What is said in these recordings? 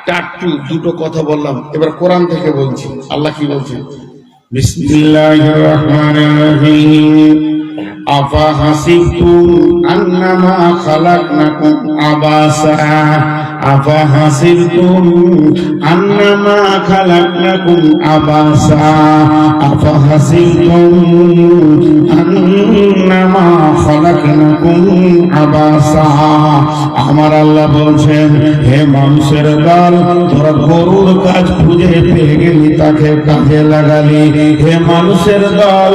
টাট্টু দুটো কথা বললাম, এবার কোরআন থেকে বলছি। আল্লাহ কি বলছেন? বিসমিল্লাহির রহমানির রহিম। আফাহাসিবতুম আন্নামা খালাকনাকুম আবাসা আফাহাসিবতুম আন্নামা খালাকনাকুম আবাসা আফাহাসিবতুম আন্নামা খালাকনাকুম আবাসা। আমার আল্লাহ বলছেন, হে মানুষের দল, তোরা গরুর কাজ খুঁজে পেয়ে গেলি, তাকে কাজে লাগালি। হে মানুষের দল,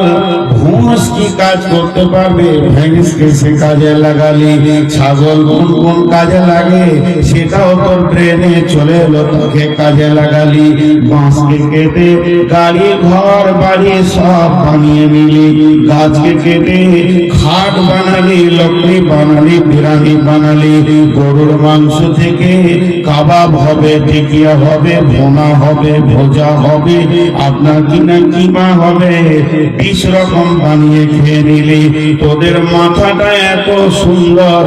ভুঁস কি কাজ করতে পারবে, ভেঙসকে সে কাজে লাগালি। ছাগল কোন কোন কাজে লাগে সেটাও তোর ট্রেনে চলে এলো, তোকে কাজে লাগালি। বাঁশকে কেটে গাড়ি ঘর বাড়ি সব বানিয়ে নিলি, গাছকে কেটে খাট বানালি, লকড়ি বানালি, বিরানি বানালি। গরুর মাংস থেকে কাবাব হবে, টিকিয়া হবে, ভোনা হবে, ভোজা হবে, আপনার কিনা কিমা হবে, 20 রকম বানিয়ে খেয়ে নিলি। তোদের মাথাটা এত সুন্দর,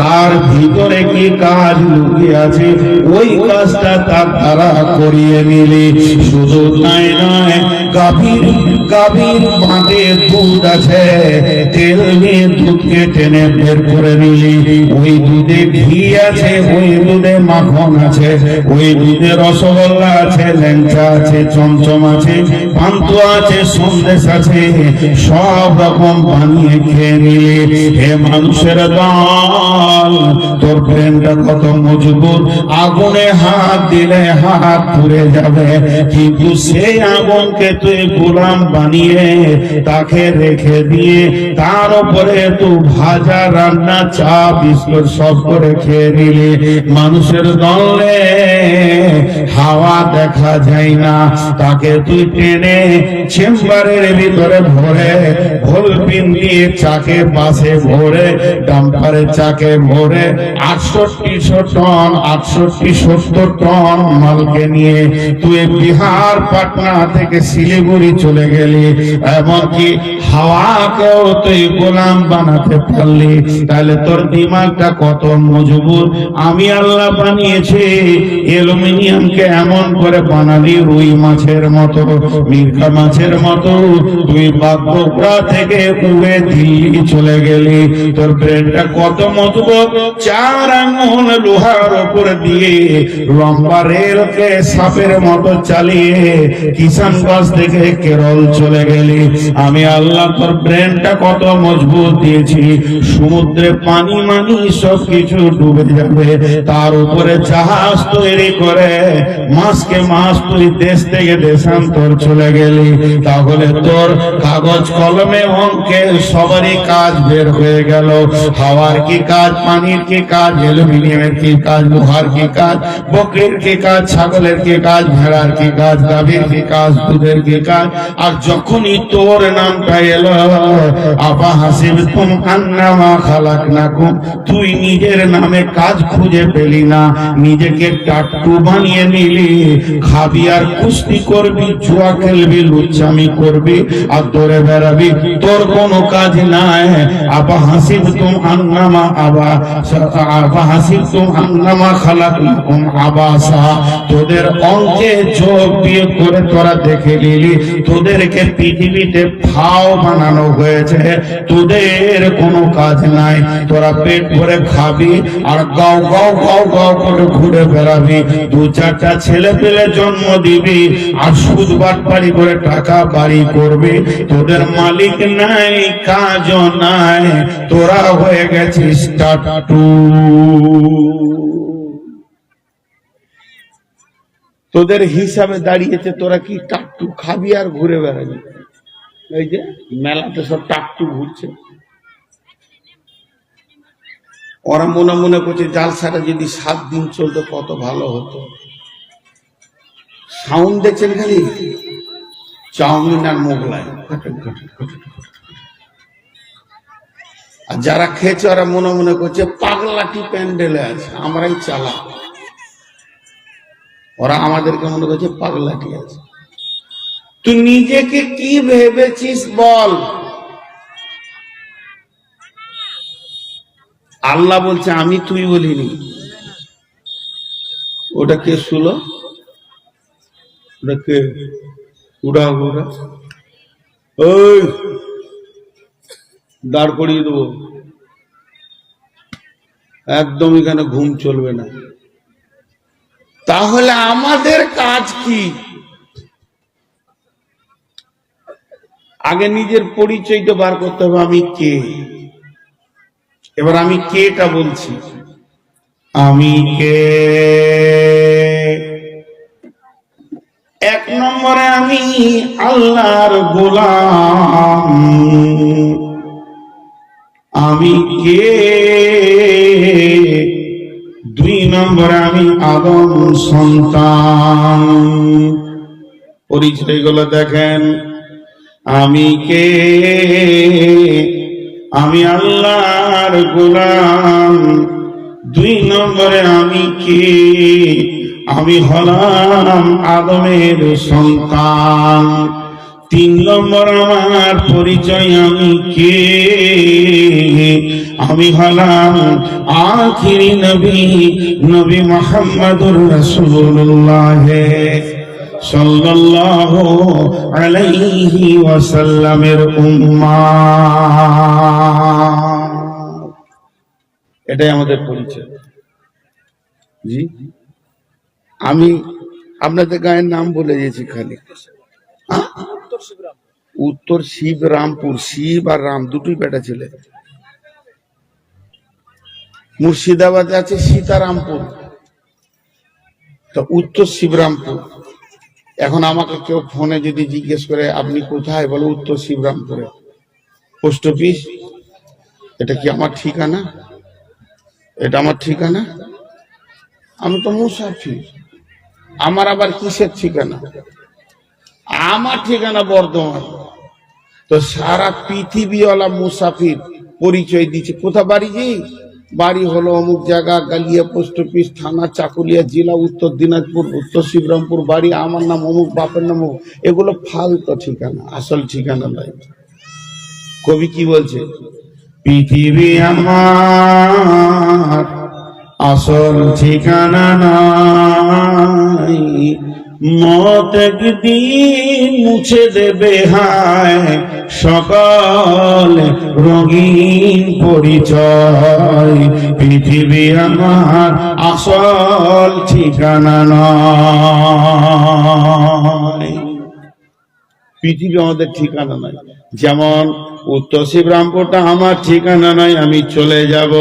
তার ভিতরে কি কাজ লুকিয়ে আছে ওই কাজটা তার দ্বারা করিয়ে নিলি। শুধু তাই নয়, গাভীর বাঁধে দুধ আছে, তেল নিয়ে দুধকে টেনে বের করে নিলি। ওই দুধে ঘি আছে, ওই দুধে মাখন আছে, ওই দুধে রসগোল্লা আছে, ল্যাংচা আছে, চমচম আছে, পান্তুয়া আছে, সন্দেশ আছে, সব রকম বানিয়ে খেয়ে নিলি। হে মানুষের দল, তোর ব্রেনটা কত মজবুত, আগুনে হাত দিলে হাত পুড়ে যাবে, কিন্তু সেই আগুনকে তুই গোলাম বানিয়ে তাকে রেখে দিয়ে তার উপরে তুই ভাজা, রান্না, চা, বিস্কুট সব করে খেয়ে নিলি। মানুষের দলে হাওয়া দেখা যায় না, তাকে তুই টেনে চেম্বারের ভিতরে ভরে, ভলপিন দিয়ে চাকে বাসে ভরে, ডাম্পারে চাকে ভরে 6800 টন 68-70 টন মালকে নিয়ে তুই বিহার পাটনা থেকে শিলিগুড়ি চলে গেলি, এমনকি হাওয়াকেও তুই গোলাম বানাতে পারলি। তাহলে তোর দিমাগটা কত মজবুত। আমি আল্লাহ বানিয়েছি, অ্যালুমিনিয়ামকে এমন করে বানালি রুই মাছের মতো, মির্কা মাছের মতো, তুই বাগডোগরা থেকে উড়ে দিল্লি চলে গেলি। তোর ব্রেনটা কত মজবুত, 4 আঙুল লোহার উপর দিয়ে লম্বা রেলকে সাপের মতো চালিয়ে কিষানগঞ্জ থেকে কেরল চলে গেলি। আমি আল্লাহ তোর ব্রেনটা কত মজবুত দিয়েছি। সমুদ্রে পানি মানি সব কিছু ডুবে যাবে, তার উপরে জাহাজ তৈরি করে মাসকে মাস তুই দেশ থেকে দেশান্তর চলে গেলি। তাহলে তোর কাগজ কলমে অঙ্কে সবারই কাজ বের হয়ে গেল। হাওয়ার কি কাজ, পানির কি কাজ, অ্যালুমিনিয়ামের কি কাজ, লোহার কি কাজ, বকরির কি কাজ, ছাগলের কি কাজ, ভেড়ার কি কাজ, গাভীর কি কাজ, দুধের কি কাজ। আর যখনই তোর নামটা এলো, আফাহাসিবতুম আন্নামা খালাকনাকুম, তুই নিজের নামে কাজ খুঁজে পেলি না, নিজেকে টাট্টু বানিয়ে নিলি। খাবি আর কুস্তি করবি, জুয়া খেলবি, লুচ্চামি করবি আর দৌড়ে বেড়াবি, তোর কোনো কাজ নাই। আফাহাসিবতুম আন্নামা খালাকনাকুম আবাসা, তোদের অঙ্কে যোগ বিয়োগ করে তোরা দেখে নিলি, তোদেরকে পৃথিবীতে ফাও বানানো হয়েছে, তোদের কোনো কাজ নাই। তোরা পেট ভরে খাবি আর গাও গাও গাও গাও করে ঘুরে বেড়াবি, 2-4টা ছেলে পেলে জন্ম দিবি আর সুদ বাটপাড়ি করে টাকা বাড়ি করবি। তোদের মালিক নাই, কাজও নাই, তোরা হয়ে গেছিস টাট্টু। তোদের হিসাবে দাঁড়িয়েছে তোরা কি টাট্টু খাবি আর ঘুরে বেড়াবি। এই যে মেলাতে সব টাট্টু ঘুরছে, ওরা মনে মনে করছে জালসাটা যদি 7 দিন চলতো কত ভালো হতো। সাউন্ড দেখছেন খালি চাউমিন আর মোগলাই, আর যারা খেয়েছে ওরা মনে মনে করছে পাগলাটি প্যান্ডেলে আছে, আমরাই চালা। ওরা আমাদেরকে মনে করছে পাগলাটি আছে। তুই নিজেকে কি ভেবেছিস বল? আল্লাহ বলছে আমি তুই বলিনি, ওটা কে শুলো? ওটা কে? উড়া উড়া, ওই দাঁড় করিয়ে দেবো একদম, এখানে ঘুম চলবে না। তাহলে আমাদের কাজ কি? আগে নিজের পরিচয়টা বার করতে হবে, আমি কে। এবার আমি কেটা বলছি, আমি কে। এক নম্বরে আমি আল্লাহর গোলাম। আমি কে? দুই নম্বরে আমি আদম সন্তান। পরিচয়গুলো দেখেন, আমি কে? আমি আল্লাহর গোলাম। দুই নম্বরে আমি কে? আমি হলাম আদমের সন্তান। তিন নম্বর আমার পরিচয়, আমি কে? আমি হলাম আখিরি নবী, নবী মুহাম্মদুর রাসূলুল্লাহ সাল্লাল্লাহু আলাইহি ওয়াসাল্লামের উম্মাহ। এটাই আমাদের পরিচয়। জি, আমি আপনাদের গায়ের নাম বলে দিয়েছি খালি। উত্তর শিবরামপুর, শিব আর রাম দুটোই বেটা ছেলে। মুর্শিদাবাদে আছে সীতারামপুর, তো উত্তর শিবরামপুর। এখন আমাকে কেউ ফোনে যদি জিজ্ঞেস করে আপনি কোথায়, বলো উত্তর শিবরামপুরে। পোস্ট অফিস, এটা কি আমার ঠিকানা? এটা আমার ঠিকানা? আমি তো মুসাফির, আমার আবার কিসের ঠিকানা? আমার ঠিকানা বর্ধমান। তো সারা পৃথিবীওয়ালা মুসাফির পরিচয় দিচ্ছে, কোথা বাড়ি? যে বাড়ি হলো অমুক জায়গা, গালিয়া পোস্ট অফিস, থানা চাকুলিয়া, জেলা উত্তর দিনাজপুর, উত্তর শিবরামপুর বাড়ি, আমার নাম অমুক, বাপের নাম অমুক। এগুলো ফালতু ঠিকানা, আসল ঠিকানা নয়। কবি কি বলছে? পৃথিবী আমার আসল ঠিকানা নাই, মত একদিন মুছে দেবে হায় সকল রঙিন পরিচয়। পৃথিবী আমার আসল ঠিকানা নয়। পৃথিবী আমাদের ঠিকানা নয়। যেমন উত্তর শিবরামপুরটা আমার ঠিকানা নয়, আমি চলে যাব,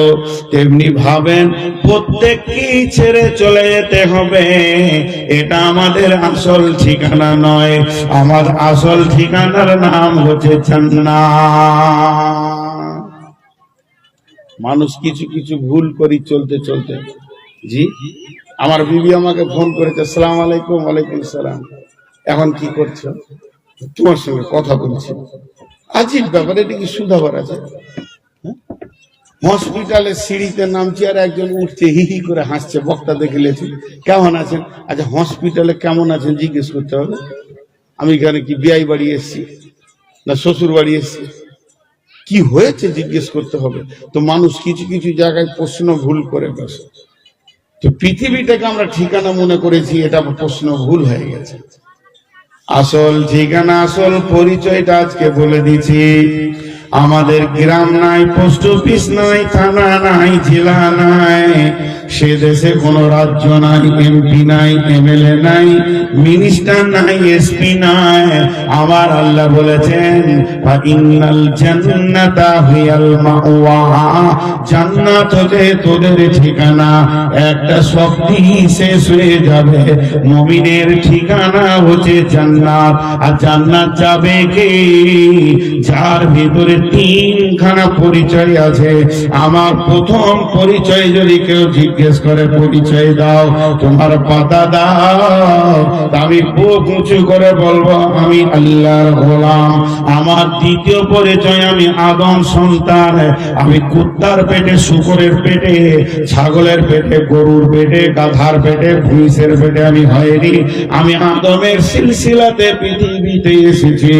তেমনি ভাবেন প্রত্যেককেই ছেড়ে চলে যেতে হবে, এটা আমাদের আসল ঠিকানা নয়। আমার আসল ঠিকানার নাম হচ্ছে জান্নাত। মানুষ কিছু কিছু ভুল করি চলতে চলতে। জি, আমার বিবি আমাকে ফোন করেছে, আসসালামু আলাইকুম। ওয়ালাইকুম সালাম। এখন কি করছো? তোমার সঙ্গে কথা বলছি। আজিব ব্যাপার, এটা কি সুধাবার আছে? হসপিটালের সিঁড়িতে নামছি আর একজন উঠছে, হি হি করে হাসছে, বক্তা দেখে লেছে, কেমন আছেন? আচ্ছা, হসপিটালে কেমন আছেন জিজ্ঞেস করতে হবে? আমি এখানে কি বিয়াই বাড়ি এসছি না শ্বশুর বাড়ি এসছি? কি হয়েছে জিজ্ঞেস করতে হবে। তো মানুষ কিছু কিছু জায়গায় প্রশ্ন ভুল করে বসে। তো পৃথিবীটাকে আমরা ঠিকানা মনে করেছি, এটা প্রশ্ন ভুল হয়ে গেছে। আসল ঠিকানা, আসল পরিচয়টা আজকে বলে দিচ্ছি। আমাদের গ্রাম নাই, পোস্ট অফিস নাই, থানা নাই, জেলা নাই, সে দেশে কোনো রাজ্য নাই, এমপি নাই, এমএলএ নাই, মিনিস্টার নাই, এসপি নাই। আমার আল্লাহ বলেছেন ইন্নাল জান্নাতা হিয়াল মাওয়া, জান্নাত হচ্ছে তোদের ঠিকানা। একটা শব্দই শেষ হয়ে যাবে, মুমিনের ঠিকানা হচ্ছে জান্নাত। আর জান্নাত যাবে কে? যার ভিতরে তিনখানা পরিচয় আছে। আমার প্রথম পরিচয় যদি কেউ জিজ্ঞেস করে পরিচয় দাও, তোমার পাতা দাও, আমি বুক উঁচু করে বলবো আমি আল্লাহর গোলাম। আমার দ্বিতীয় পরিচয়, আমি আদম সন্তান। আমি কুত্তার পেটে, শুকরের পেটে, ছাগলের পেটে, গরুর পেটে, গাধার পেটে, ভুঁইসের পেটে আমি হয়নি। আমি আদমের সিলসিলাতে পৃথিবীতে এসেছি।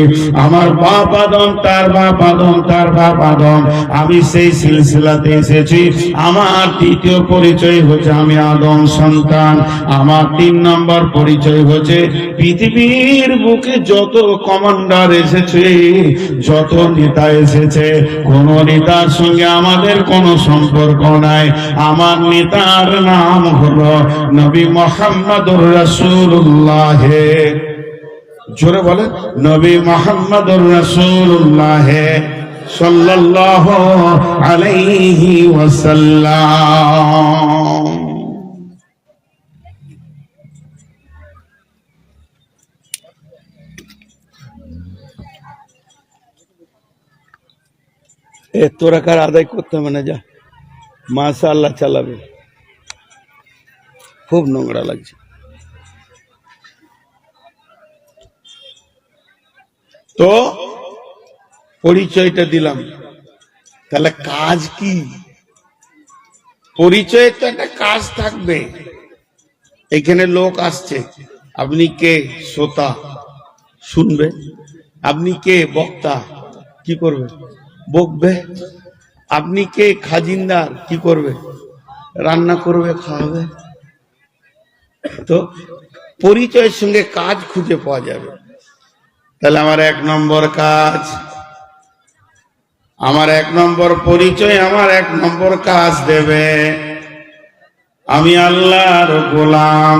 আমার বাপ আদম, তার বাপ আদম, তার বাপ আদম, আমি সেই সিলসিলাতে এসেছি। আমার তৃতীয় পরিচয় পরিচয় হচ্ছে আমি আদম সন্তান। আমার 3 নম্বর পরিচয় হচ্ছে পৃথিবীর বুকে যত কমান্ডার এসেছে, যত নেতা এসেছে, কোন নেতার সঙ্গে আমাদের কোনো সম্পর্ক নাই। আমার নেতার নাম হলো নবী মুহাম্মদুর রাসূলুল্লাহ। জোরে বলেন, নবী মুহাম্মদুর রাসূলুল্লাহ সাল্লাল্লাহু আলাইহি ওয়াসাল্লাম। তোরা কার আদায় করতে হবে না, যা মাশাআল্লাহ চালাবে। খুব নোংরা লাগছে। তো পরিচয়টা দিলাম, তাহলে কাজ কি? পরিচয়ের তো একটা কাজ থাকবে। এখানে লোক আসছে, আপনি কে? শ্রোতা, শুনবে। আপনি কে? বক্তা, কি করবে? বকবে। আপনি কে? খাজিনদার, কি করবে? রান্না করবে, খাওয়াবে। তো পরিচয়ের সঙ্গে কাজ খুঁজে পাওয়া যাবে। তাহলে আমার 1 নম্বর কাজ, আমার 1 নম্বর পরিচয়, আমার 1 নম্বর কাজ দেবে আমি আল্লাহর গোলাম।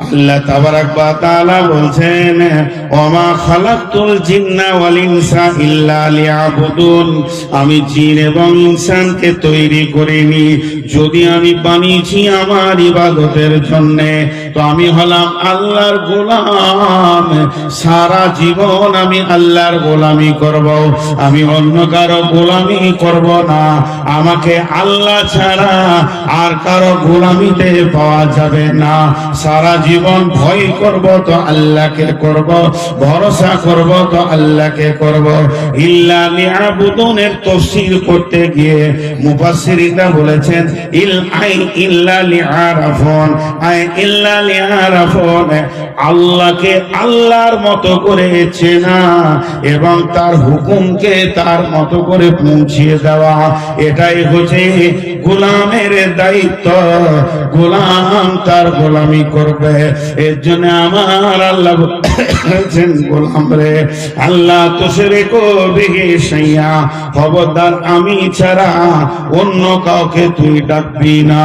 আল্লাহ তাবারাক ওয়া তাআলা বলছেন, ওমা খালাকতুল জিন্না ওয়াল ইনসা ইল্লা লিয়াবুদুন। আমি জিন এবং ইনসানকে তৈরি করিনি, যদি আমি বানিয়েছি আমার ইবাদতের জন্য। তো আমি হলাম আল্লাহর গোলাম, সারা জীবন আমি আল্লাহর গোলামি করব, আমি অন্য কারো গোলামি করব না। আমাকে আল্লাহ ছাড়া আর কারো গোলামি পাওয়া যাবে না। সারা জীবন ভয় করব তো আল্লাহকে করব, ভরসা করব তো আল্লাহকে করব। ইল্লা লিয়াবুদুনের তাফসীর করতে গিয়ে মুফাসসিরিনরা বলেছেন ইল্লা লিআরাফুন, ইল্লা লিআরাফুন, আল্লাহকে আল্লাহর মতো করে চেনা এবং তার হুকুমকে তার মতো করে পৌঁছিয়ে দেওয়া, এটাই হচ্ছে গোলামের দায়িত্ব। গোলাম তার গোলামি করবে। এর জন্য আমার আল্লাহ বলেছেন, গোলাম রে, আল্লাহ তো সেরে কবিহি সাইয়া, খবরদার আমি ছাড়া অন্য কাউকে তুই ডাকবি না।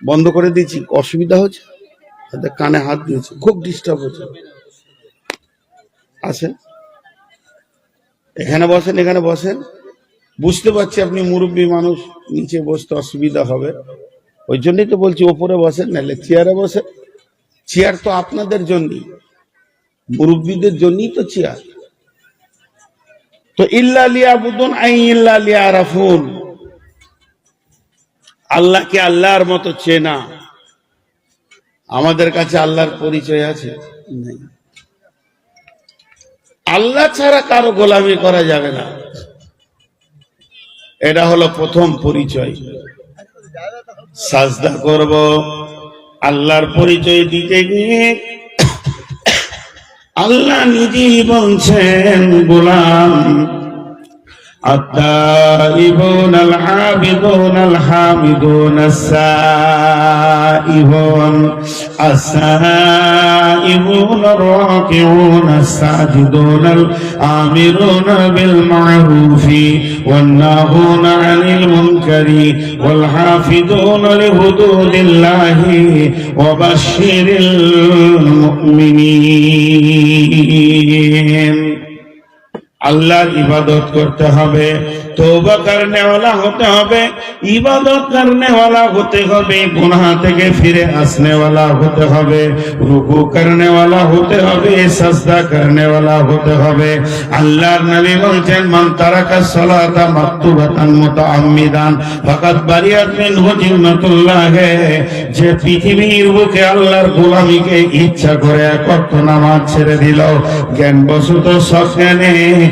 বন্ধ করে দিয়েছি, অসুবিধা হচ্ছে, কানে হাত দিয়েছি, খুব ডিস্টার্ব হচ্ছে। আসেন, এখানে বসেন, এখানে বসেন। বুঝতে পারছি আপনি মুরব্বী মানুষ, নিচে বসতে অসুবিধা হবে, ওই জন্যই তো বলছি ওপরে বসেন, নাহলে চেয়ারে বসেন। চেয়ার তো আপনাদের জন্যই, মুরব্বীদের জন্যই তো চেয়ার। তো ইল্লা লিয়াবুদুন ইল্লা লিয়ারাফুন, আল্লাহকে আল্লাহর মতো চেনা। আমাদের কাছে আল্লাহর পরিচয় আছে? নেই। আল্লাহ ছাড়া কারো গোলামি করা যাবে না, এটা হলো প্রথম পরিচয়। সাজদা করব, আল্লাহর পরিচয় দিতে গিয়ে আল্লাহ নিজেই বলছেন, গোলাম التائبون العابدون الحامدون السائحون السائحون الراكعون الساجدون الآمرون بالمعروف والناهون عن المنكر والحافظون لحدود الله وبشر المؤمنين। আল্লাহর ইবাদত করতে হবে, তওবা করনেওয়ালা হতে হবে, ইবাদত করনেওয়ালা হতে হবে, গুনাহ থেকে ফিরে আসনেওয়ালা হতে হবে, রুকু করনেওয়ালা হতে হবে, সাজদা করনেওয়ালা হতে হবে। আল্লাহর নবী বলেন, মান তারাকা সালাতা মাকতুবাতান মুতাআম্মিদান ফাকাদ বারিয়াত মিনহু জিন্নাতুল্লাহ। যে পৃথিবীর বুকে আল্লাহর গোলামিকে ইচ্ছা করে এক ওয়াক্ত নামাজ ছেড়ে দিল, জ্ঞানবশত সজ্ঞানে